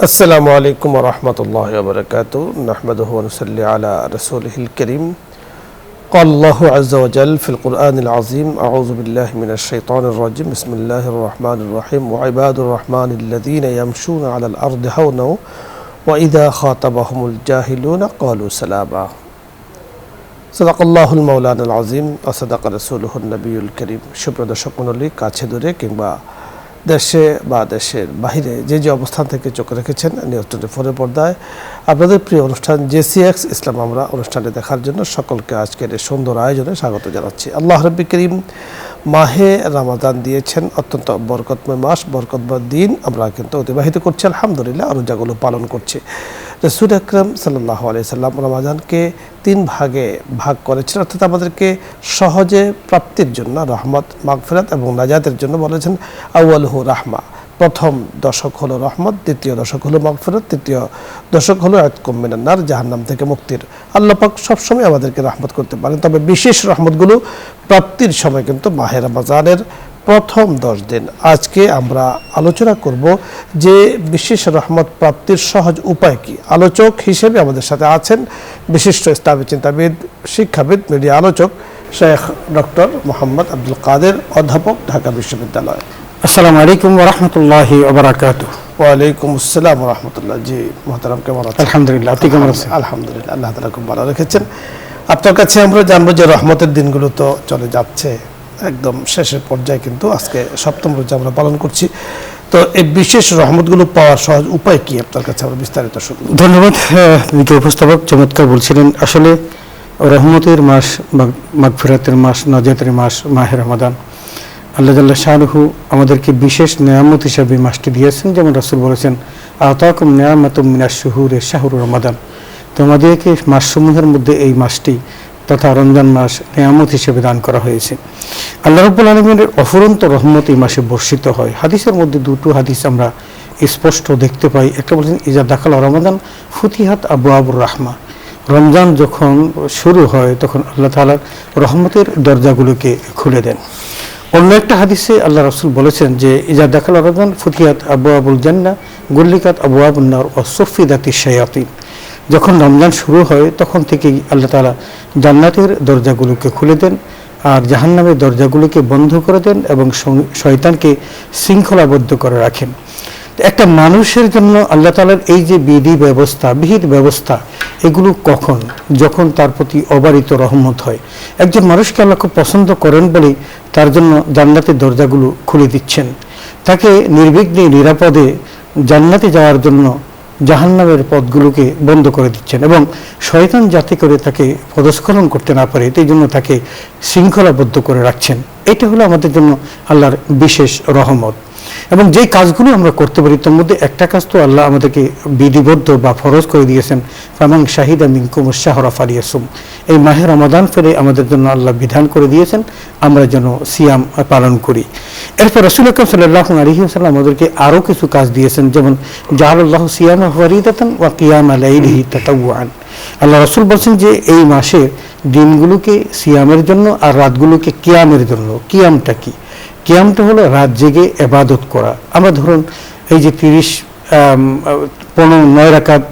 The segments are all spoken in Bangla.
আসসালামু আলাইকুম ওয়া রাহমাতুল্লাহি ওয়া বারাকাতুহু নাহমাদুহু ওয়া নুসাল্লি আলা রাসূলিহিল কারীম قال الله عز وجل في القرآن العظيم أعوذ بالله من الشيطان الرجيم بسم الله الرحمن الرحيم وعباد الرحمن الذين يمشون على الأرض هونا وإذا خاطبهم الجاهلون قالوا سلاما صدق الله المولانا العظيم وصدق رسوله النبي الكريم সুপ্রিয় দর্শক মণ্ডলী কাছে দূরে কিংবা দেশে বা দেশের বাহিরে যে যে অবস্থান থেকে চোখ রেখেছেন নিউজ ফোনের পর্দায় আপনাদের প্রিয় অনুষ্ঠান জেসিএক্স ইসলাম আমরা অনুষ্ঠানে দেখার জন্য সকলকে আজকের এই সুন্দর আয়োজনে স্বাগত জানাচ্ছি। আল্লাহ রাব্বুল কারীম মাহে রমাদান দিয়েছেন, অত্যন্ত বরকতময় মাস, বরকতময় দিন আমরা কিন্তু অতিবাহিত করছি আলহামদুলিল্লাহ, রোজাগুলো পালন করছি। রাসূল আকরাম সাল্লাল্লাহু আলাইহি সাল্লাম রমাদানকে 3 ভাগে ভাগ করেছেন, অর্থাৎ আমাদেরকে সহজে প্রাপ্তির জন্য রহমত, মাগফিরাত এবং নাজাতের জন্য বলেছেন আউয়ালুহু রাহমা। প্রথম দশক হলো রহমত, দ্বিতীয় দশক হলো মাগফিরাত, তৃতীয় দশক হলো ইতকুম মিনান নার, জাহান্নাম থেকে মুক্তির। আল্লাহ পাক সবসময় আমাদেরকে রহমত করতে পারেন, তবে বিশেষ রহমতগুলো প্রাপ্তির সময় কিন্তু মাহে রমজানের প্রথম 10 দিন। আজকে আমরা আলোচনা করব যে বিশেষ রহমত প্রাপ্তির সহজ উপায় কি। আলোচক হিসেবে আমাদের সাথে আছেন বিশিষ্ট ইসলামী চিন্তাবিদ, শিক্ষাবিদ, মিডিয়া আলোচক শেখ ডক্টর মোহাম্মদ আব্দুল কাদের, অধ্যাপক, ঢাকা বিশ্ববিদ্যালয়। আসসালামু আলাইকুম ওয়া রাহমাতুল্লাহি ওয়া বারাকাতুহু। ওয়া আলাইকুম আসসালাম ওয়া রাহমাতুল্লাহ। জি মুহতারাম, কেমন আছেন? আলহামদুলিল্লাহ, আপনি কেমন আছেন? আলহামদুলিল্লাহ, আল্লাহ তাআলা খুব ভালো রেখেছেন। আপনার কাছে আমরা জানবো যে রহমতের দিনগুলো তো চলে যাচ্ছে, একদম শেষের পর্যায়ে কিন্তু আজকে 7ম রোজা আমরা পালন করছি। তো এই বিশেষ রহমতগুলো পাওয়ার সহজ উপায় কি আপনার কাছে আমরা বিস্তারিত শুনব। ধন্যবাদ। বিজ্ঞ উপস্থাপক চমৎকার বলছিলেন। আসলে রহমতের মাস, মাগফিরাতের মাস, নাজাতের মাস মাহে রমাদান। আল্লাহ জাল্লা শানুহু আমাদেরকে বিশেষ নেয়ামত হিসাবে মাসটি দিয়েছেন। যেমন রাসূল বলেছেন, আতাকুম নিয়ামাতুম মিনাশ শুহুরি শাহরু রমাদান। তোমাদেরকে মাসসমূহের মধ্যে এই মাসটি তথা রমজান মাস নেয়ামত হিসেবে দান করা হয়েছে। আল্লাহ রাব্বুল আলামিনের অফুরন্ত রহমত এই মাসে বর্ষিত হয়। হাদিসের মধ্যে 2টো হাদিস আমরা স্পষ্ট দেখতে পাই। একটা বলেছেন, ইজা দাখালা রমাদান ফুতিহাত আবওয়াবুর রাহমা। রমজান যখন শুরু হয় তখন আল্লাহ তাআলার রহমতের দরজাগুলোকে খুলে দেন। অন্য একটা হাদিসে আল্লাহ রাসূল বলেছেন যে ইজা দাখালা রমাদান ফুতিহাত আবওয়াবুল জান্নাহ গুল্লিকাত আবওয়াবুন নার ওয়া সুফিদাতিশ শায়াতিন। যখন রমজান শুরু হয় তখন থেকেই আল্লাহ তাআলা জান্নাতের দরজাগুলোকে খুলে দেন আর জাহান্নামের দরজাগুলোকে বন্ধ করে দেন এবং শয়তানকে শৃঙ্খলাবদ্ধ করে রাখেন। একটা মানুষের জন্য আল্লাহ তাআলার এই যে বিহিত ব্যবস্থা, এগুলো কখন, যখন তার প্রতি অবারিত রহমত হয়। একজন মানুষকে আল্লাহ খুব পছন্দ করেন বলেই তার জন্য জান্নাতের দরজাগুলো খুলে দিচ্ছেন, তাকে নির্বিঘ্নে নিরাপদে জান্নাতে যাওয়ার জন্য জাহান্নামের পথগুলোকে বন্ধ করে দিচ্ছেন এবং শয়তান যাতে করে তাকে পদস্খলন করতে না পারে সেই জন্য তাকে শৃঙ্খলাবদ্ধ করে রাখছেন। এটা হলো আমাদের জন্য আল্লাহর বিশেষ রহমত। এবং যেই কাজগুলো আমরা করতে পারি তার মধ্যে একটা কাজ তো আল্লাহ আমাদেরকে বিধিবদ্ধ বা ফরজ করে দিয়েছেন, ফামান শাহিদা মিনকুমুশ শাহরা ফালিয়াসুম। এই মাহে রমাদান ফেরে আমাদের জন্য আল্লাহ বিধান করে দিয়েছেন আমরা যেন সিয়াম পালন করি। এরপর রাসূল আকরাম সাল্লাল্লাহু আলাইহি ওয়াসাল্লাম আমাদেরকে আরও কিছু কাজ দিয়েছেন, যেমন জাআলাল্লাহু সিয়ামা ফরিদাতান ওয়া কিয়ামা লাইলিহি তাতাওয়ান। আল্লাহ রাসূল বলছেন যে এই মাসে দিনগুলোকে সিয়ামের জন্য আর রাতগুলোকে কিয়ামের জন্য। কিয়ামটা কি? কিয়ামটা হলো রাত জেগে ইবাদত করা। আমরা ধরুন এই যে 9 রাকাত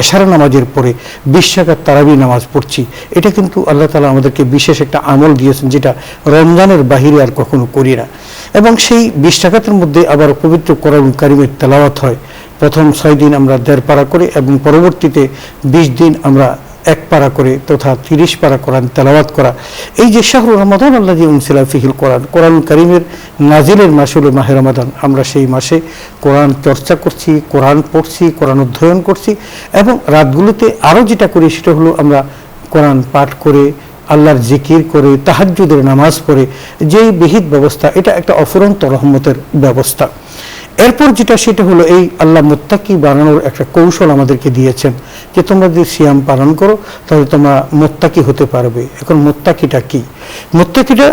এশার নামাজের পরে 20 রাকাত তারাবি নামাজ পড়ছি, এটা কিন্তু আল্লাহ তাআলা আমাদেরকে বিশেষ একটা আমল দিয়েছেন যেটা রমজানের বাহিরে আর কখনো করি না। এবং সেই 20 রাকাতের মধ্যে আবার পবিত্র কোরআন কারীমের তেলাওয়াত হয়। প্রথম 6 দিন আমরা 1.5 পারা করে এবং পরবর্তীতে 20 দিন আমরা 1 পারা করে তথা 30 পারা কোরআন তেলাওয়াত করা। এই যে শাহরু রমাদান আল্লাযী উনজিলা ফিহিল কোরআন, কোরআন কারীমের নাজিলের মাস হলো মাহে রমাদান। আমরা সেই মাসে কোরআন চর্চা করছি, কোরআন পড়ছি, কোরআন অধ্যয়ন করছি এবং রাতগুলোতে আরও যেটা করি সেটা হলো আমরা কোরআন পাঠ করে, আল্লাহর জিকির করে, তাহাজ্জুদের নামাজ পড়ে। যেই বিহিত ব্যবস্থা, এটা একটা অফুরন্ত রহমতের ব্যবস্থা। এরপর যেটা সেটা হলো এই আল্লাহ মুত্তাকি বানানোর একটা কৌশল আমাদেরকে দিয়েছেন যে তোমরা যদি সিয়াম পালন করো তাহলে তোমরা মুত্তাকি হতে পারবে। এখন মুত্তাকিটা কি? মুত্তাকিটা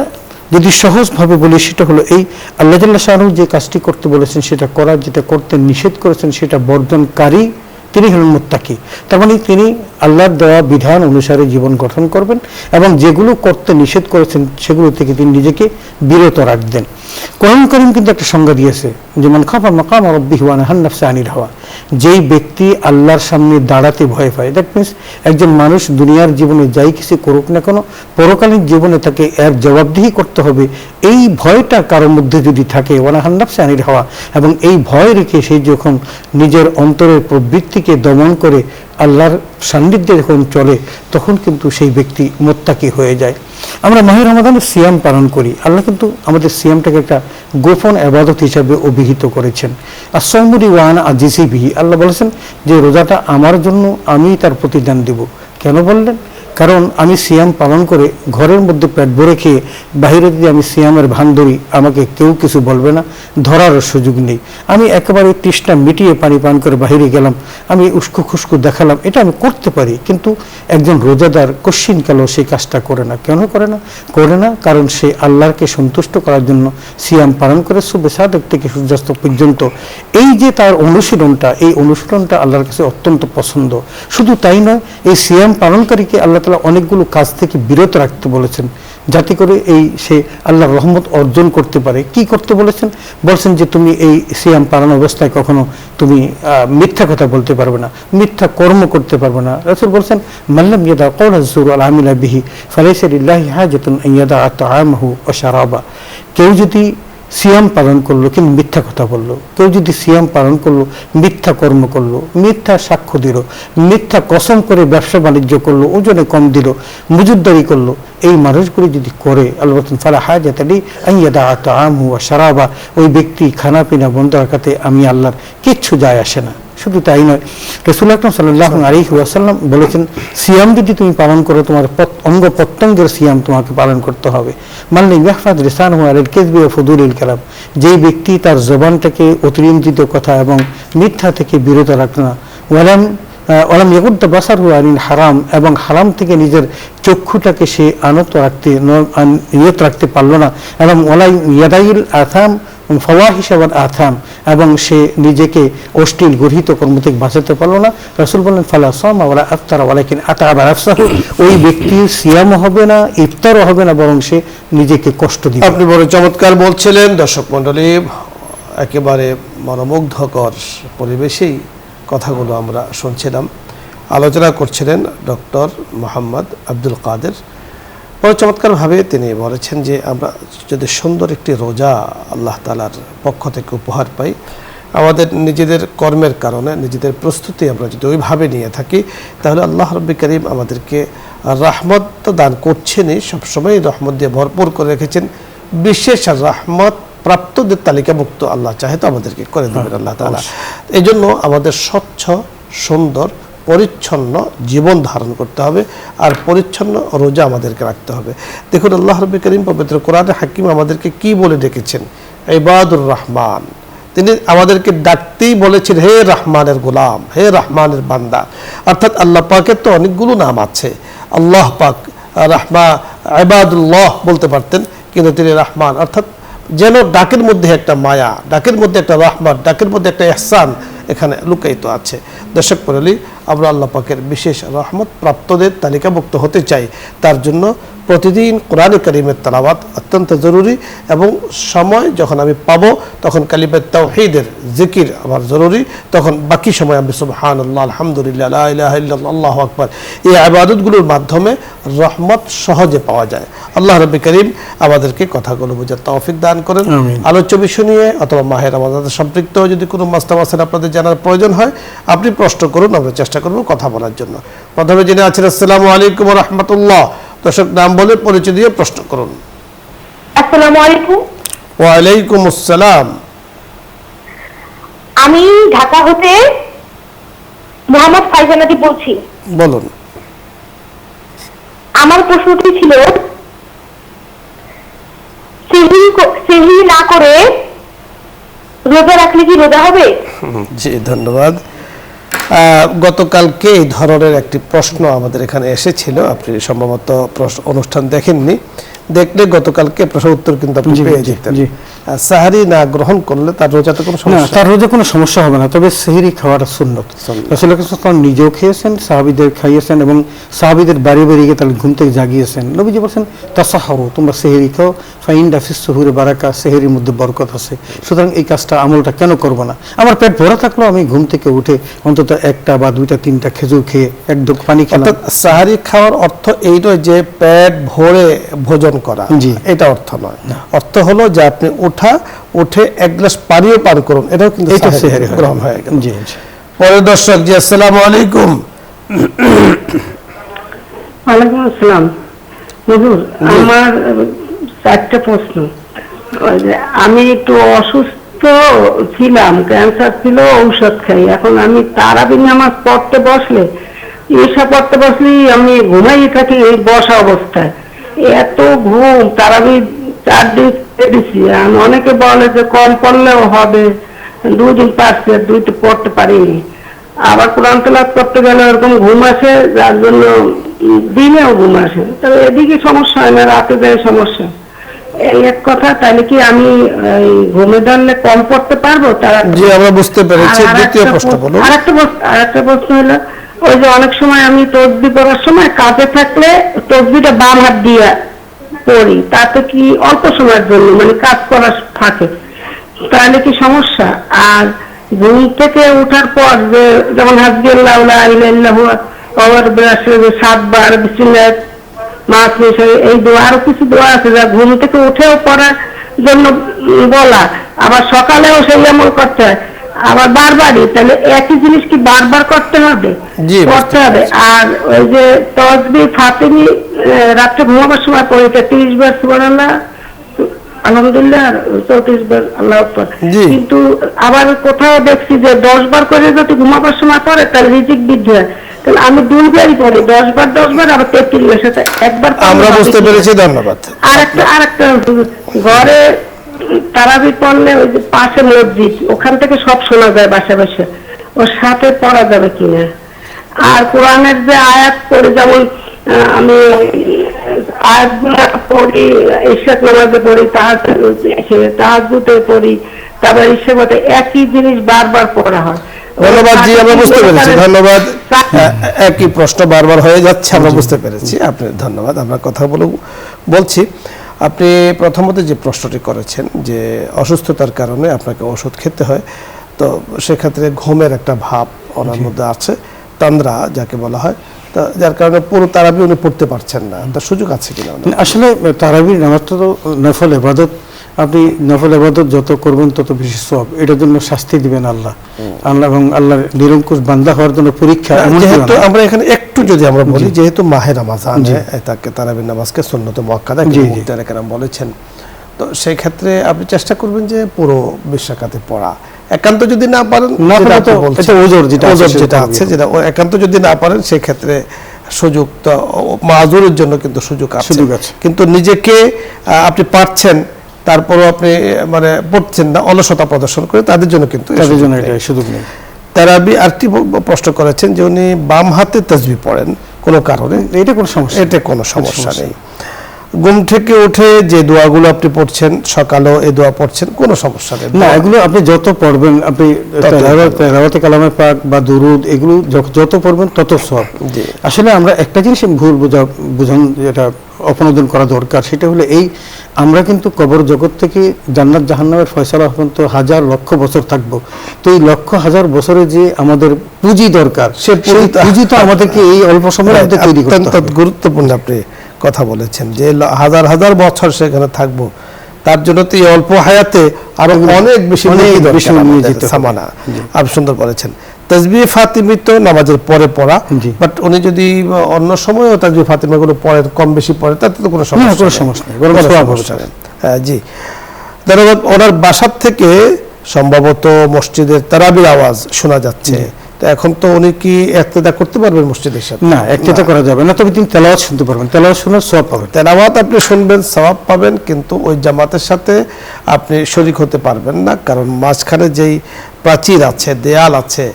যদি সহজভাবে বলি সেটা হলো এই আল্লাহ জাল্লা শানুহু যে কাজটি করতে বলেছেন সেটা করা, যেটা করতে নিষেধ করেছেন সেটা বর্জনকারী, তিনি হলেন মুত্তাকি। তার মানে তিনি আল্লাহর দেওয়া বিধান অনুসারে জীবন গঠন করবেন এবং যেগুলো করতে নিষেধ করেছেন সেগুলো থেকে তিনি নিজেকে বিরত রাখবেন। কোরআন কারীম কিন্তু একটা সংজ্ঞা দিয়েছে, যেমন খাফা মাকাম রাব্বিহি ওয়া নাহান নাফসা আনিল হাওয়া। যেই ব্যক্তি আল্লাহর সামনে দাঁড়াতে ভয় পায়। দ্যাট মিনস একজন মানুষ দুনিয়ার জীবনে যাই কিছু করুক না কেন, পরকালীন জীবনে তাকে এর জবাবদিহি করতে হবে। এই ভয়টা কারোর মধ্যে যদি থাকে, ওয়ানাহান্নাফসে আনির হওয়া, এবং এই ভয় রেখে সে যখন নিজের অন্তরের প্রবৃত্তিকে দমন করে আল্লাহর সান্নিধ্যে যখন চলে, তখন কিন্তু সেই ব্যক্তি মুত্তাকি হয়ে যায়। আমরা মাহে রমাদানের সিয়াম পালন করি, আল্লাহ কিন্তু আমাদের সিয়ামটাকে একটা গোপন ইবাদত হিসাবে অভিহিত করেছেন। আসসামুরি ওয়ানা আজিসি বিহি, আল্লাহ বলেছেন যে রোজাটা আমার জন্য, আমি তার প্রতিদান দেব। কেন বললেন? কারণ আমি সিয়াম পালন করে ঘরের মধ্যে পেট ভরে খেয়ে বাইরে যদি আমি সিয়ামের ভান ধরি, আমাকে কেউ কিছু বলবে না, ধরারও সুযোগ নেই। আমি একেবারে তৃষ্ণা মিটিয়ে পানি পান করে বাইরে গেলাম, আমি উস্কো খুস্কো দেখালাম, এটা আমি করতে পারি। কিন্তু একজন রোজাদার কশ্চিনকালেও সেই কাজটা করে না। কেন করে না? করে না কারণ সে আল্লাহকে সন্তুষ্ট করার জন্য সিয়াম পালন করে সুবহে সাদেক থেকে সূর্যাস্ত পর্যন্ত এই যে তার অনুশীলনটা, এই অনুশীলনটা আল্লাহর কাছে অত্যন্ত পছন্দ। শুধু তাই নয়, এই সিয়াম পালনকারীকে আল্লাহ তাআলা অনেকগুলো কাজ থেকে বিরত রাখতে বলেছেন, যাতে করে সে আল্লাহর রহমত অর্জন করতে পারে। কি করতে বলেছেন? বলছেন যে তুমি এই সিয়াম পালন অবস্থায় কখনো তুমি মিথ্যা কথা বলতে পারবে না, মিথ্যা কর্ম করতে পারবে না। রাসূল বলছেন মাল্লাম ইয়াদা কাওলা যুর ওয়াল আমিলা বিহি ফালাইসা লিল্লাহি হাজাতুন আন ইয়াদা তাআমাহু ওয়া শারাবা। কেউ যদি সিয়াম পালন করলো কিন্তু মিথ্যা কথা বললো, কেউ যদি সিয়াম পালন করলো মিথ্যা কর্ম করলো, মিথ্যা সাক্ষ্য দিল, মিথ্যা কসম করে ব্যবসা বাণিজ্য করলো, ওজনে কম দিল, মজুদদারি করলো, এই মানুষগুলি যদি করে, আল্লাহ বলেন ফালা হাজাত লি আন ইয়াদা তাআমাহু ওয়া শারাবা, ওই ব্যক্তি খানা পিনা বন্ধ রাখাতে আমি আল্লাহর কিচ্ছু যায় আসে না। শুধু তাই নয়, রাসূল আকরাম সাল্লাল্লাহু আলাইহি ওয়াসাল্লাম বলেছেন সিয়াম যদি তুমি পালন করো, তোমার অঙ্গ প্রত্যঙ্গের সিয়াম তোমাকে পালন করতে হবে। মাল্লাম ইয়াহফাজ লিসানহু আলাল কিযবি ওয়া ফুদুলিল কালাম, যেই ব্যক্তি তার জবানটাকে অতিরঞ্জিত কথা এবং মিথ্যা থেকে বিরত রাখে না, ওয়ালাম ইয়াগুদ্দ বাসারহু আনিল হারাম, এবং হারাম থেকে নিজের চক্ষুটাকে সে নিয়ত রাখতে পারলো না, এবং ওয়ালা ইয়াদাইল আথাম ফাওয়াহিশ ওয়াল আথাম, এবং সে নিজেকে অশ্লীল গর্হিত কর্ম থেকে বাঁচাতে পারলো না। রাসূল বলেন ফালা সামা ওয়ালা আফতারা ওয়ালাকিন আতাবা নাফসাহু, ওই ব্যক্তির সিয়ামও হবে না, ইফতারও হবে না, বরং সে নিজেকে কষ্ট দিবে। আপনি বড় চমৎকার বলছিলেন। দর্শক মণ্ডলী, একেবারে মনোমুগ্ধকর পরিবেশেই কথাগুলো আমরা শুনছিলাম। আলোচনা করছিলেন ডক্টর মোহাম্মদ আব্দুল কাদের। বড় চমৎকারভাবে তিনি বলেছেন যে আমরা যদি সুন্দর একটি রোজা আল্লাহ তাআলার পক্ষ থেকে উপহার পাই, আমাদের নিজেদের কর্মের কারণে নিজেদের প্রস্তুতি আমরা যদি ওইভাবে নিয়ে থাকি, তাহলে আল্লাহ রাব্বুল কারীম আমাদেরকে রহমত তো দান করছেনই, সবসময় রহমত দিয়ে ভরপুর করে রেখেছেন। বিশেষ রহমত প্রাপ্তদের তালিকাভুক্ত আল্লাহ চাহে তো আমাদেরকে করে দেবেন আল্লাহ তাআলা। এই জন্য আমাদের স্বচ্ছ, সুন্দর, পরিচ্ছন্ন জীবন ধারণ করতে হবে, আর পরিচ্ছন্ন রোজা আমাদেরকে রাখতে হবে। দেখুন আল্লাহ রাব্বুল কারীম পবিত্র কোরআনে হাকিম আমাদেরকে কি বলে ডেকেছেন, ইবাদুর রহমান। তিনি আমাদেরকে ডাকতেই বলেছেন হে রহমানের গোলাম, হে রহমানের বান্দা। অর্থাৎ আল্লাহ পাকের তো অনেকগুলো নাম আছে। আল্লাহ পাক রাহমা ইবাদুল্লাহ বলতে পারতেন, কিন্তু তিনি রহমান, অর্থাৎ যেন ডাকের মধ্যে একটা মায়া, ডাকের মধ্যে একটা রহমত, ডাকের মধ্যে একটা ইহসান এখানে লুকায়িত আছে। দর্শক মণ্ডলী, আমরা আল্লাহ পাকের বিশেষ রহমত প্রাপ্তদের তালিকাভুক্ত হতে চাই। তার জন্য প্রতিদিন কোরআনে কারীমের তেলাওয়াত অত্যন্ত জরুরি, এবং সময় যখন আমি পাবো তখন কালিমাত তাওহীদের জিকির আমার জরুরি। তখন বাকি সময় আমি সুবহানাল্লাহ, আলহামদুলিল্লাহ, লা ইলাহা ইল্লাল্লাহ, আল্লাহু আকবার, এই ইবাদতগুলোর মাধ্যমে রহমত সহজে পাওয়া যায়। আল্লাহ রাব্বুল কারীম আমাদেরকে কথাগুলো বোঝার তৌফিক দান করেন। আলোচ্য বিষয় নিয়ে অথবা মাহে রমাদানের সম্পৃক্ত যদি কোনো মাসলা মাসালা আপনাদের জানার প্রয়োজন হয়, আপনি প্রশ্ন করুন, আমরা চেষ্টা করব কথা বলার জন্য। প্রথমে জেনে আছেন আসসালামু আলাইকুম ওয়া রাহমাতুল্লাহ। দর্শক নাম বলে পরিচয় দিয়ে প্রশ্ন করুন। আসসালামু আলাইকুম। ওয়া আলাইকুম আসসালাম। আমি ঢাকা হতে মোহাম্মদ ফাইজানাদি বলছি। বলুন। আমার প্রশ্নটি ছিল, সেহরি না করে রোজা রাখলে কি রোজা হবে? জি ধন্যবাদ। গতকালকে এই ধরনের একটি প্রশ্ন আমাদের এখানে এসেছিল, আপনি সম্ভবত অনুষ্ঠান দেখেননি, দেখলে গতকালকে প্রশ্ন উত্তর কিন্তু আপনি পেয়ে যেতেন। সাহারি না গ্রহণ করলে তার রোজাতে কোনো না, সমস্যা? তার রোজে কোনো সমস্যা হবে না, তবে সেহরি খাওয়াটা সুন্নত। রাসূলুল্লাহ সাল্লাল্লাহু আলাইহি ওয়াসাল্লাম নিজেও খেয়েছেন, সাহাবীদের খাইয়েছেন এবং সাহাবীদের বাড়ি বাড়ি গিয়ে তাদের ঘুম থেকে জাগিয়েছেন। নবীজি বলছেন তাসাহরু, তোমরা সেহরি খাও, ফাইন্ডা ফিস সুহুরি বারাকা, সেহরির মধ্যে বরকত আছে। সুতরাং এই কাজটা, আমলটা কেন করবো না? আমার পেট ভরা থাকলেও আমি ঘুম থেকে উঠে অন্তত একটা বা দুইটা তিনটা খেজুর খেয়ে এক ঢোক পানি খেলাম। অর্থাৎ সাহারি খাওয়ার অর্থ এই নয় যে পেট ভরে ভোজন করা, জি। এটা অর্থ নয়। অর্থ হলো যে আপনি উঠে এক গ্লাস পানিও পান করুন, এটাও কিন্তু এইটা সাহারি সেহরি গ্রহণ হয়ে গেল। জি। পরের দর্শক, জি আসসালামু আলাইকুম। ওয়ালাইকুম আসসালাম। হুজুর, আমার চারটা প্রশ্ন। ওই যে আমি একটু অসুস্থ ছিলাম, ক্যান্সার ছিল, ঔষধ খাই। এখন আমি তারাবি নামাজ পড়তে বসলে, ঈশা পড়তে বসলেই আমি ঘুমাই থাকি এই বসা অবস্থায়। এত ঘুম, তারাবি 4 দিন দিচ্ছি। অনেকে বলে যে কম পড়লেও হবে, 2 দিন পারছি, 2 দিন পড়তে পারিনি। আবার কোরআন তেলাওয়াত করতে গেলে এরকম ঘুম আসে, যার জন্য দিনেও ঘুম আসে। তবে এদিকে সমস্যা হয় না, রাতে যায় সমস্যা। এই এক কথা, তাহলে কি আমি ঘুমে ধরলে কম পড়তে পারবো? তারা জি, আমরা বুঝতে পেরেছি। দ্বিতীয় প্রশ্ন বলুন। আরেকটা প্রশ্ন হলো, ওই যে অনেক সময় আমি তসবিহ পড়ার সময় কাজে থাকলে তসবিহটা বাম হাত দিয়ে পড়ি, তাতে কি অল্প সময়ের জন্য মানে কাজ করার থাকে, তাহলে কি সমস্যা? আর ঘুম থেকে ওঠার পর যে যেমন হাসবিয়াল্লাহু লা ইলাহা ইল্লাহু ওয়ার বিরাসে 7 বার বিসমিল্লাহ মাহফিজ, এই দোয়া, আরো কিছু দোয়া আছে যা ঘুম থেকে উঠেও পড়ার জন্য বলা, আবার সকালেও সেই আমল করতে হয়, আবার বারবারই। তাহলে একই জিনিস কি বারবার করতে হবে? জি, করতে হবে। আর ওই যে তাসবিহ ফাতিমি রাত্রে ঘুমাবার সময় পড়ি 30 বার সুবহানাল্লাহ, আলহামদুলিল্লাহ, 34 বার আল্লাহু আকবার। জি। কিন্তু আবার কোথাও দেখছি যে 10 বার করে যদি ঘুমাবার সময় পড়ে তাহলে রিজিক বৃদ্ধি হয়। তাহলে আমি 2 বারই পড়ি, 10 বার আবার 33 সাথে একবার পড়লে আমরা বুঝতে পেরেছি, ধন্যবাদ। আরেকটা ঘরে তারাবি পড়লে ওই যে পাশে মসজিদ, ওখান থেকে সব শোনা যায় বাসা বাসা, ওর সাথে পড়া যাবে কিনা? আর কোরআনের যে আয়াত পড়ি, যেমন আমি আয়াতগুলো পড়ি, ইশরাক নামাজে পড়ি, তাহাজ্জুদে পড়ি, তারপর ইশরাকে একই জিনিস বারবার পড়া হয়। ধন্যবাদ। জি, আমরা বুঝতে পেরেছি, ধন্যবাদ। একই প্রশ্ন বারবার হয়ে যাচ্ছে, আমরা বুঝতে পেরেছি। আপনি ধন্যবাদ। আমরা কথা বলছি। আপনি প্রথমত যে প্রশ্নটি করেছেন যে অসুস্থতার কারণে আপনাকে ওষুধ খেতে হয়, তো সেক্ষেত্রে ঘুমের একটা ভাব ওনার মধ্যে আছে, তন্দ্রা যাকে বলা হয়, তো যার কারণে পুরো তারাবি উনি পড়তে পারছেন না। তার সুযোগ আছে কিনা? আসলে তারাবির নামাজটা তো নফল ইবাদত, আপনি নফল ইবাদত যত করবেন তত বেশি সওয়াব। এটার জন্য শাস্তি দিবেন আল্লাহ, এবং আল্লাহর নিরঙ্কুশ বান্দা হওয়ার জন্য পরীক্ষা। যেহেতু আমরা এখানে একটু যদি আমরা বলি, যেহেতু মাহে রমাজানে তাকে তারাবির নামাজকে সুন্নত মুআক্কাদা কেরাম বলেছেন, তো সেই ক্ষেত্রে আপনি চেষ্টা করবেন যে পুরো 20 রাকাতে পড়া। একান্ত যদি না পারেন, যেটা আছে, যেটা একান্ত যদি না পারেন, সেই ক্ষেত্রে সুযোগ তো মাযুরের জন্য কিন্তু সুযোগ আছে। কিন্তু নিজেকে আপনি পারছেন, তারপরও আপনি মানে পড়ছেন না, অলসতা প্রদর্শন করে, তাদের জন্য কিন্তু সুযোগ নেই। তারাবি আরেকটি প্রশ্ন করেছেন যে উনি বাম হাতে তাসবিহ পড়েন কোনো কারণে, এটা কোনো সমস্যা? এটা কোনো সমস্যা নেই। ঘুম থেকে উঠে যে দোয়াগুলো আপনি পড়ছেন, সকালেও এই দোয়া পড়ছেন, কোনো সমস্যা নেই। না, এগুলো আপনি যত পড়বেন, আপনি তেলাওয়াতে কালামে পাক বা দুরুদ এগুলো যত পড়বেন তত সওয়াব। আসলে আমরা একটা জিনিস ভুল বুঝান, যেটা অপনোদন করা দরকার, সেটা হলো এই, আমরা কিন্তু কবর জগৎ থেকে জান্নাত জাহান্নামের ফয়সালা পর্যন্ত হাজার লক্ষ বছর থাকবো। তো এই লক্ষ হাজার বছরে যে আমাদের পুঁজি দরকার, সে পুঁজি তো আমাদেরকে এই অল্প সময়ের মধ্যে তৈরি করতে হবে। অত্যন্ত গুরুত্বপূর্ণ আপনি কথা বলেছেন যে হাজার হাজার বছর সেখানে থাকবো, তার জন্য তো এই অল্প হায়াতে আরো অনেক বেশি সামানা। আপনি সুন্দর বলেছেন। তাসবিহ ফাতিমি তো নামাজের পরে পড়া, বাট উনি যদি অন্য সময়ও তাসবিহ ফাতিমা গুলো পড়েন, কম বেশি পড়ে, তাতে তো কোনো সমস্যা নেই। হ্যাঁ, জি, ধন্যবাদ। ওনার বাসার থেকে সম্ভবত মসজিদের তারাবির আওয়াজ শোনা যাচ্ছে, তো এখন তো উনি কি ইক্তেদা করতে পারবেন মসজিদের সাথে? না, ইক্তেদা করা যাবে না, তবে তিনি তেলাওয়াত শুনতে পারবেন, তেলাওয়াত শোনার সওয়াব পাবেন। তেলাওয়াত আপনি শুনবেন, সওয়াব পাবেন, কিন্তু ওই জামাতের সাথে আপনি শরীক হতে পারবেন না, কারণ মাঝখানে যেই প্রাচীর আছে, দেয়াল আছে,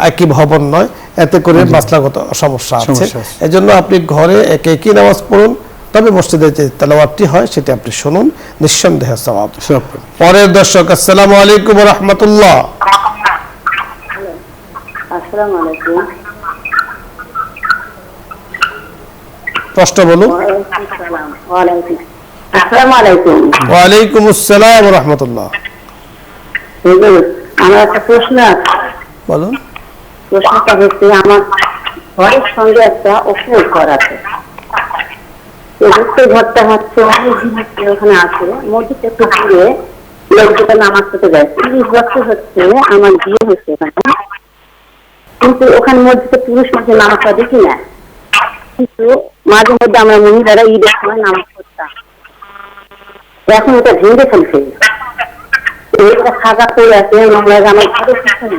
একই ভবন নয়, এতে করে মাসলাগত সমস্যা আছে। এজন্য আপনি ঘরে একই নামাজ পড়ুন, তবে মসজিদে যে তেলাওয়াতটি হয় সেটি আপনি শুনুন, নিঃসন্দেহে সওয়াব। পরের দর্শক, আসসালামু আলাইকুম ওয়া রাহমাতুল্লাহ। আসসালামু আলাইকুম। প্রশ্ন বলুন। আসসালামু আলাইকুম। ওয়া আলাইকুম আসসালাম ওয়া রাহমাতুল্লাহ। আমার একটা প্রশ্ন আছে। বলুন। প্রশ্নটা হচ্ছে, আমার ঘরের সঙ্গে একটা অপর ঘর আছে। ঘরটা হচ্ছে ওখানে আছে, মসজিদ একটু দূরে, লোকজন নামাজ পড়তে যায়। 30 বছর হচ্ছে আমার বিয়ে হচ্ছে এখানে, কিন্তু ওখানে মসজিদে পুরুষ মানুষের নামাজটা দেখি না। কিন্তু মাঝে মধ্যে আমরা মহিলারা ঈদের সময় নামাজ পড়তাম। এখন ওটা ভেঙে ফেলছে, এটা সাজা করে আছে। আমার ঘরের পিছনে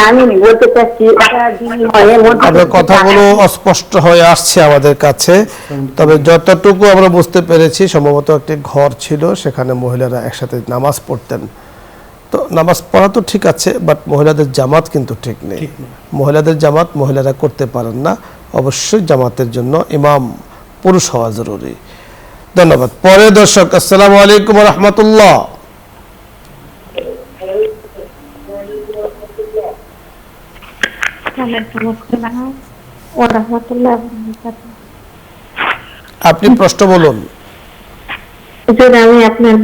আমি বলতে চাচ্ছি, আপনার কথাগুলো অস্পষ্ট হয়ে আসছে আমাদের কাছে, তবে যতটুকু আমরা বুঝতে পেরেছি সম্ভবত একটি ঘর ছিল, সেখানে মহিলারা একসাথে নামাজ পড়তেন। তো নামাজ পড়া তো ঠিক আছে, বাট মহিলাদের জামাত কিন্তু ঠিক নেই। মহিলাদের জামাত মহিলারা করতে পারেন না, অবশ্যই জামাতের জন্য ইমাম পুরুষ হওয়া জরুরি। ধন্যবাদ। পরে দর্শক, আসসালামু আলাইকুম ওয়া রাহমাতুল্লাহ। আপনি প্রশ্ন বলুন। আমি আপনার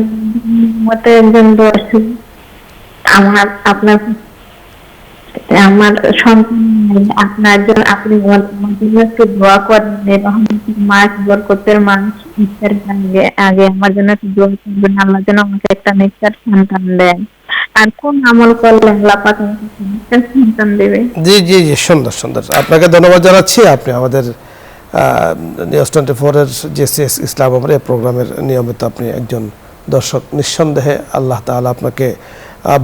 মতে একজন দর্শক, আপনার সন্তান, আপনার জন্য আপনি একটু দোয়া করেন এবং মাস বরকতের মাস ইচ্ছার আগে আমার জন্য একটু দোয়া করবেন, আল্লাহ যেন আমাকে একটা নেককার সন্তান দেন। আর কোন আমল করলে আল্লাহ পাক আমাকে নেককার সন্তান দেবে? জি জি জি, সুন্দর সুন্দর। আপনাকে ধন্যবাদ জানাচ্ছি। আপনি আমাদের নিউজ 24-এর জেসিএস ইসলাম এই প্রোগ্রামের নিয়মিত আপনি একজন দর্শক। নিঃসন্দেহে আল্লাহ তাআলা আপনাকে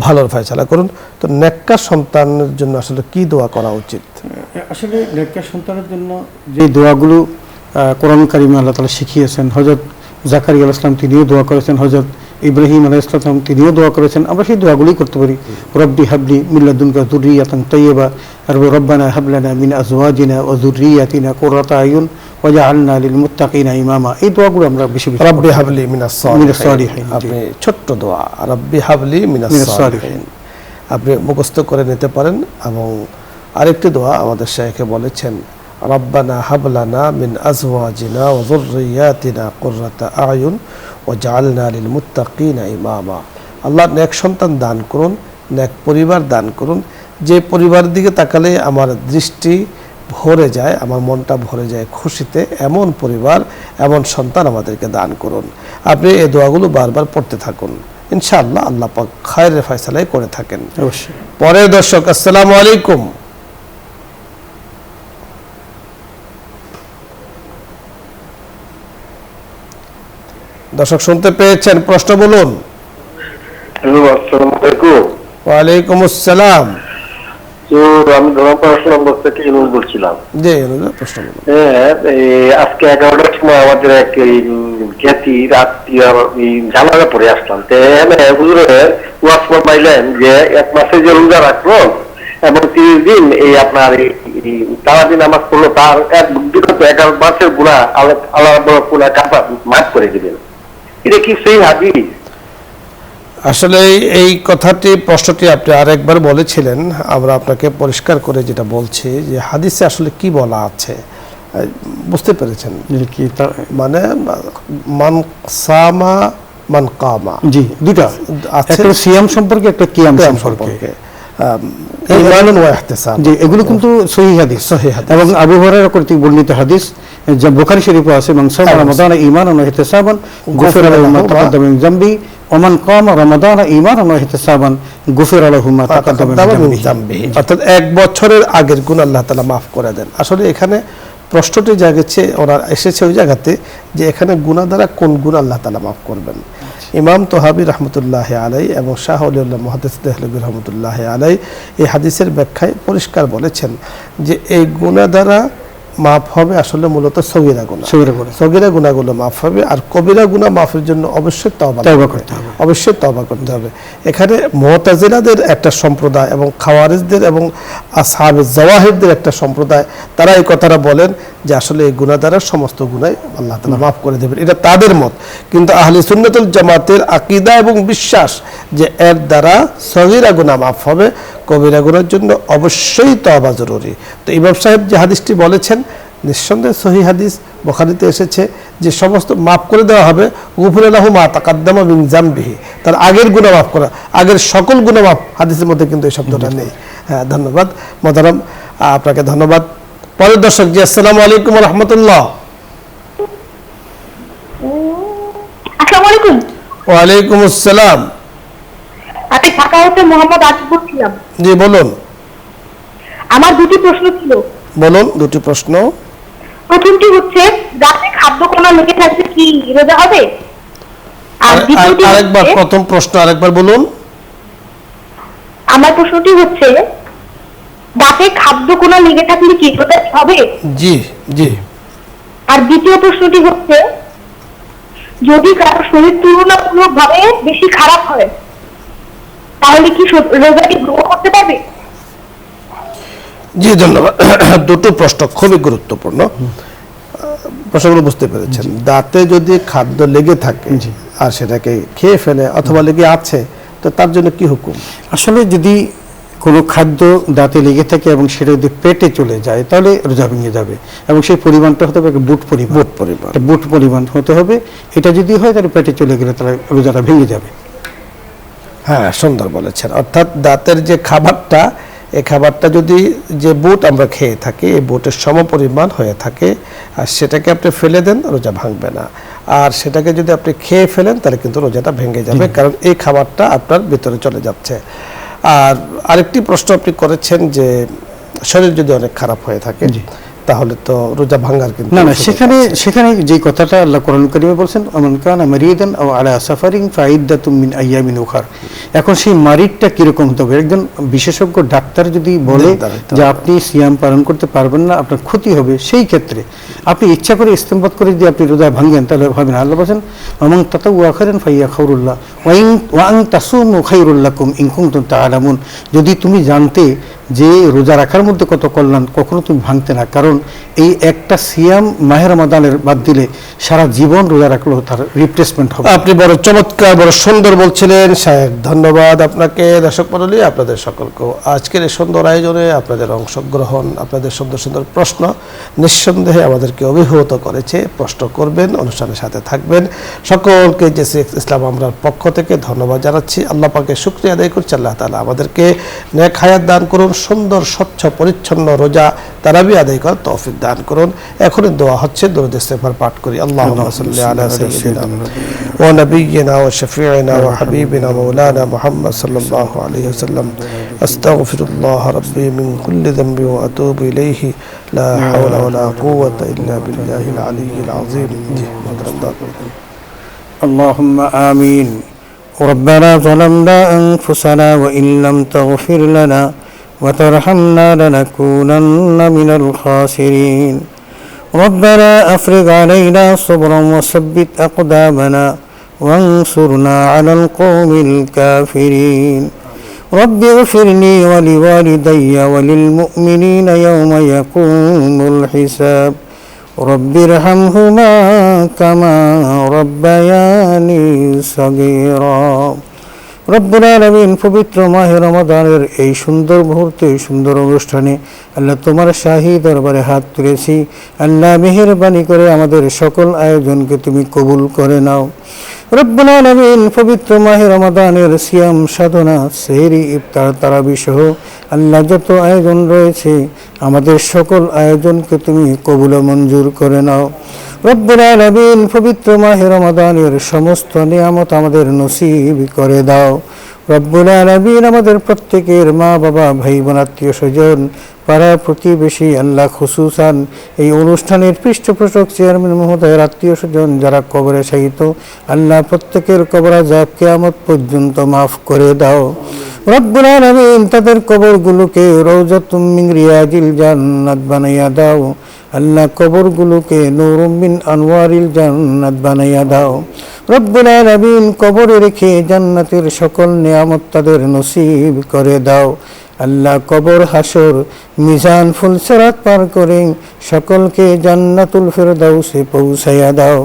ভালোর ফয়সালা করুন। তো নেককার সন্তানের জন্য আসলে কি দোয়া করা উচিত? আসলে নেককার সন্তানের জন্য যে দোয়াগুলো কোরআন কারিমে আল্লাহ তাআলা শিখিয়েছেন, হযরত জাকারিয়া আলাইহিস সালাম তিনিও দোয়া করেছেন, হযরত ইব্রাহিম আলাইহিস সালাম তিনিও দোয়া করেছেন। আমরা সেই দোয়াগুলোই করতে পারি। রব্বি হাবলি মিন লাদুনকা যুররিয়াতান তাইয়্যিবা, আর রব্বানা হাব লানা মিন আজওয়াজিনা ওয়া যুররিয়াতিনা কুররাতা আয়ুন ওয়াজআলনা লিল মুত্তাকিনা ইমামা। এই দোয়াগুলো আমরা বেশি বেশি রব্বি হাবলি মিনাস সালিহিন। আপনি ছোট্ট দোয়া রব্বি হাবলি মিনাস সালিহিন আপনি মুখস্থ করে নিতে পারেন। এবং আরেকটি দোয়া আমাদের শাইখে বলেছেন, রব্বানা হাব লানা মিন আজওয়াজিনা ওয়া যুররিয়াতিনা কুররাতা আয়ুন ওয়াজআলনা লিল মুত্তাকিনা ইমামা। আল্লাহ নেক সন্তান দান করুন, নেক পরিবার দান করুন, যে পরিবারের দিকে তাকালে আমার দৃষ্টি ভরে যায়, আমার মনটা ভরে যায় খুশিতে, এমন পরিবার, এমন সন্তান আমাদেরকে দান করুন। আপনি এই দোয়াগুলো বারবার পড়তে থাকুন, ইনশাআল্লাহ আল্লাহ পাক খায়রের ফয়সালাই করে থাকেন। অবশ্যই। পরের দর্শক, আসসালামু আলাইকুম। দর্শক শুনতে পেয়েছেন? প্রশ্ন বলুন। হ্যালো, আসসালামু আলাইকুম। ওয়ালাইকুম আসসালাম। আমি ধর্মপাড়া নম্বর থেকে ইনুল বলছিলাম। জি, প্রশ্ন বলুন। হ্যাঁ, আজকে 11টার সময় আমাদের এক খ্যাতির আত্মীয় জানাজা পড়ে আসলাম। হুজুরের ওয়াজ ফরমাইলেন যে 1 মাসে যে রোজা রাখলো এবং 30 দিন এই আপনার তারাবি নামাজ পড়লো, তার বিগত 11 মাসের গুনাহ আল্লাহ রাব্বুল কাফার মাফ করে দিবেন। এটা কি সেই হাদিস? আসলে এই কথাটি, প্রশ্নটি আপনি আরেকবার বলেছিলেন, আমরা আপনাকে পরিষ্কার করে যেটা বলছি যে হাদিসে আসলে কি বলা আছে বুঝতে পেরেছেন কি? মানে মান সামা মান কামা, জি, দুটো আছে, একটা সিয়াম সম্পর্কে, একটা কিয়াম সম্পর্কে। ঈমানুন ওয়া ইহতিসাব, জি, এগুলো কিন্তু সহিহ হাদিস, এবং আবু হুরায়রা কর্তৃক বর্ণিত হাদিস, যা বুখারী শরীফে আছে, মান সামা রমাদান ঈমানান ওয়া ইহতিসাবান গুফিরা লাহু মা তাকাদ্দামা মিন যামবি ওয়া মান কামা রমাদান ঈমানান ওয়া ইহতিসাবান গুফিরা লাহু মা তাকাদ্দামা মিন যামবিহি। অর্থাৎ 1 বছরের আগের গুনাহ আল্লাহ তাআলা মাফ করে দেন। আসলে এখানে প্রশ্নটি জাগেছে, ওরা এসেছে ওই জায়গাতে যে এখানে গুনাহ দ্বারা কোন গুনাহ আল্লাহ তাআলা মাফ করবেন। ইমাম তহাবি রহমতুল্লাহ আলাই এবং শাহ ওলিউল্লাহ মুহাদ্দিস দেহলভী রহমতুল্লাহ আলাই এই হাদিসের ব্যাখ্যায় পরিষ্কার বলেছেন যে এই গুনাহ দ্বারা মাফ হবে আসলে মূলত সগীরা গুনাহ। সগীরা গুনাহগুলো মাফ হবে, আর কবিরা গুনাহ মাফের জন্য অবশ্যই তওবা করতে হবে, অবশ্যই তওবা করতে হবে। এখানে মুতাজিলাদের একটা সম্প্রদায় এবং খাওয়ারিজদের এবং আসহাবে জাওয়াহিরদের একটা সম্প্রদায়, তারা এই কথাটা বলেন যে আসলে এই গুনাহ দ্বারা সমস্ত গুনাহ আল্লাহ তাআলা মাফ করে দেবেন, এটা তাদের মত। কিন্তু আহলে সুন্নাতুল জামাতের আকীদা এবং বিশ্বাস যে এর দ্বারা সগীরা গুনাহ মাফ হবে, কবিরা গুনাহের জন্য অবশ্যই তওবা জরুরি। তো ইমাম সাহেব যে হাদিসটি বলেছেন নিঃসন্দেহে সহিহ হাদিস, বুখারীতে এসেছে যে সমস্ত মাফ করে দেওয়া হবে, গুফিরা লাহু মা তাকাদ্দামা মিন যামবিহি, তার আগের গুনাহ মাফ করা, আগের সকল গুনাহ মাফ। হাদিসের মধ্যে কিন্তু এই শব্দটা নেই। হ্যাঁ, ধন্যবাদ মোহতারাম, আপনাকে ধন্যবাদ। পরের দর্শক জি, আসসালামু আলাইকুম ওয়া রাহমাতুল্লাহ। আসসালামু আলাইকুম। ওয়া আলাইকুম আসসালাম। আমি ঢাকা হতে মোহাম্মদ আসিফ বলছিলাম। জি বলুন। আমার দুটি প্রশ্ন ছিল। বলুন, দুটি প্রশ্ন। প্রথমটি হচ্ছে, রাতে খাদ্য কণা লেগে থাকলে কি রোজা হবে? আর দ্বিতীয়টি আরেকবার হচ্ছে, প্রথম প্রশ্ন আরেকবার বলুন। আমার প্রশ্নটি হচ্ছে, দাঁতে খাদ্য কণা লেগে থাকলে কি রোজা হবে? জি জি। আর দ্বিতীয় প্রশ্নটি হচ্ছে, যদি কারো শরীর তুলনামূলকভাবে বেশি খারাপ হয় তাহলে কি রোজাটি গ্রহণ করতে পারবে? জি ধন্যবাদ। দুটো প্রশ্ন খুবই গুরুত্বপূর্ণ, প্রশ্নগুলো বুঝতে পেরেছেন। দাঁতে যদি খাদ্য লেগে থাকে আর সেটাকে খেয়ে ফেলে অথবা লেগে আছে, তো তার জন্য কি হুকুম? আসলে যদি কোনো খাদ্য দাঁতে লেগে থাকে এবং সেটা যদি পেটে চলে যায় তাহলে রোজা ভেঙে যাবে, এবং সেই পরিমাণটা হতে হবে বুট পরিমাণ হতে হবে। এটা যদি হয় তাহলে পেটে চলে গেলে তাহলে রোজাটা ভেঙে যাবে। হ্যাঁ, সুন্দর বলেছেন। অর্থাৎ দাঁতের যে খাবারটা, এই খাবারটা যদি যে বুট আমরা খেয়ে থাকি এই বুটের সমপরিমাণ হয়ে থাকে আর সেটাকে আপনি ফেলে দেন, রোজা ভাঙবে না। আর সেটাকে যদি আপনি খেয়ে ফেলেন তাহলে কিন্তু রোজাটা ভেঙে যাবে, কারণ এই খাবারটা আপনার ভিতরে চলে যাচ্ছে। আর আরেকটি প্রশ্ন আপনি করেছেন যে শরীর যদি অনেক খারাপ হয়ে থাকে তাহলে তো রোজা ভাঙার কিন্তু না, সেখানে যে কথাটা আল্লাহ কোরআন কারীমে বলছেন, আমান কানা মারিদান আও আলা সাফারিন ফাইদ্দাতুম মিন আইয়ামিন উখার। এখন সেই মারিদটা কিরকম হতে হবে? একজন বিশেষজ্ঞ ডাক্তার যদি বলে যে আপনি সিয়াম পালন করতে পারবেন না, আপনার ক্ষতি হবে, সেই ক্ষেত্রে আপনি ইচ্ছা করে ইস্তেমবাদ করে যদি আপনি রোজা ভাঙেন তাহলে হবে না। আল্লাহ বলেন আমান তাতাওয়া খায়রান ফাইয়া খায়রুল্লাহ ওয়া আন তাসুমু খায়রুল লাকুম ইন কুনতুম তা'লামুন। যদি তুমি জানতে যে রোজা রাখার মধ্যে কত কল্যাণ, কখনো তুমি ভাঙতে না। কারণ এই একটা সিয়াম মাহে রমাদানের বাদ দিলে সারা জীবন রোজা রাখলেও তার রিপ্লেসমেন্ট হবে। আপনি বড় চমৎকার, বড় সুন্দর বলছিলেন সাহেব, ধন্যবাদ আপনাকে। দর্শক মণ্ডলী, আপনাদের সকলকেও আজকের এই সুন্দর আয়োজনে আপনাদের অংশগ্রহণ, আপনাদের সুন্দর সুন্দর প্রশ্ন নিঃসন্দেহে আমাদেরকে অভিভূত করেছে। প্রশ্ন করবেন, অনুষ্ঠানের সাথে থাকবেন। সকলকে জেসি ইসলাম আমরার পক্ষ থেকে ধন্যবাদ জানাচ্ছি। আল্লাহ পাকের শুকরিয়া আদায় করছি। আল্লাহ তাআলা আমাদেরকে নেক হায়াত দান করুন, সুন্দর স্বচ্ছ পরিচ্ছন্ন রোজা তারাবি আদায় করার তৌফিক দান করুন। এখনই দোয়া হচ্ছে, দরুদ ইস্তেগফার পাঠ করি। আল্লাহুম্মা সাল্লি আলা সাইয়্যিদিনা ওয়া নাবিয়্যিনা ওয়া শাফিঈনা ওয়া হাবিবিনা মাওলানা মুহাম্মদ সাল্লাল্লাহু আলাইহি ওয়াসাল্লাম। আস্তাগফিরুল্লাহ রাব্বি মিন কুল্লি যামবি ওয়া আতুবু ইলাইহি লা হাওলা ওয়া লা কুওয়াতা ইল্লা বিল্লাহিল আলিয়্যিল আযীম। আল্লাহুম্মা আমিন। ربنا ظلمنا أنفسنا وإن لم تغفر لنا وترحمنا لنكونن من الخاسرين. ربنا أفرغ علينا صبرا وثبت أقدامنا وانصرنا على القوم الكافرين. رب اغفر لي ولوالدي وللمؤمنين يوم يقوم الحساب. رب ارحمهما كما ربياني صغيرا. রব্বুল আলামিন, পবিত্র মাহে রমাদানের এই সুন্দর মুহূর্তে, সুন্দর অনুষ্ঠানে আল্লাহ তোমার শাহী দরবারে হাত তুলেছি। আল্লাহ মেহেরবানি করে আমাদের সকল আয়োজনকে তুমি কবুল করে নাও। রব্বুল আলামিন, পবিত্র মাহে রমাদানের সিয়াম সাধনা, সেহরি, ইফতার, তারাবি সহ আল্লাহ যত আয়োজন রয়েছে আমাদের সকল আয়োজনকে তুমি কবুল ও মঞ্জুর করে নাও। রব্বুল আলামিন, পবিত্র মাহে রমাদানের সমস্ত নিয়ামত আমাদের নসিব করে দাও। রব্বুল আলামিন, আমাদের প্রত্যেকের মা বাবা, ভাই বোন, আত্মীয় স্বজন, পাড়া প্রতিবেশী, আল্লাহ খুসুসান এই অনুষ্ঠানের পৃষ্ঠপোষক চেয়ারম্যান মহোদয়ের আত্মীয় স্বজন যারা কবরে শায়িত, আল্লাহ প্রত্যেকের কবর আযাব কিয়ামত পর্যন্ত মাফ করে দাও। রব্বুল আলামিন, তাদের কবরগুলোকে রওজাতুম মিন রিয়াজিল জান্নাত বানাইয়া দাও। আল্লাহ কবরগুলোকে নূরুম মিন আনওয়ারিল জান্নাত বানাইয়া দাও। রব্বুল আলামিন কবরে রেখে জান্নাতের সকল নিয়ামত তাদের নসিব করে দাও। আল্লাহ কবর হাসর মিজান ফুলসিরাত পার করে সকলকে জান্নাতুল ফেরদাউসে পৌঁছাইয়া দাও।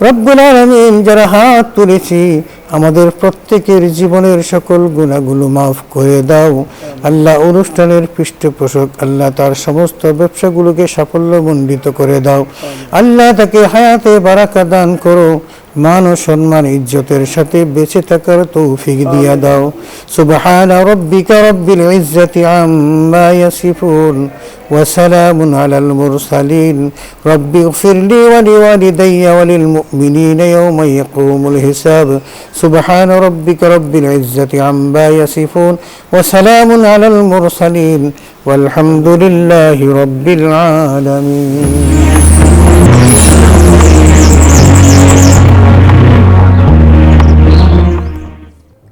রব্বুল আলামিন যারা হাত তুলেছি আমাদের প্রত্যেকের জীবনের সকল গুনাহগুলো মাফ করে দাও। আল্লাহ অনুষ্ঠানের পৃষ্ঠপোষক আল্লাহ তার সমস্ত ব্যবসাগুলোকে সাফল্যমণ্ডিত করে দাও। আল্লাহ তাকে হায়াতে বারাকা দান করো, মান ও সম্মান ইজ্জতের সাথে বেঁচে থাকার তৌফিক দিয়া দাও। সুবহানা রাব্বিকা রাব্বিল ইজ্জাতি আম্মা ইয়াসিফুন ওয়া সালামুন আলাল মুরসালিন। রব্বি ইগফিরলি ওয়া লিওয়ালিদাইয়া ওয়া লিল মুমিনিনা ইয়াওমা ইয়াকুমুল হিসাব। সুবহানা রাব্বিকা রাব্বিল ইজ্জাতি আম্মা ইয়াসিফুন ওয়া সালামুন আলাল মুরসালিন ওয়ালহামদুলিল্লাহি রাব্বিল আলামিন।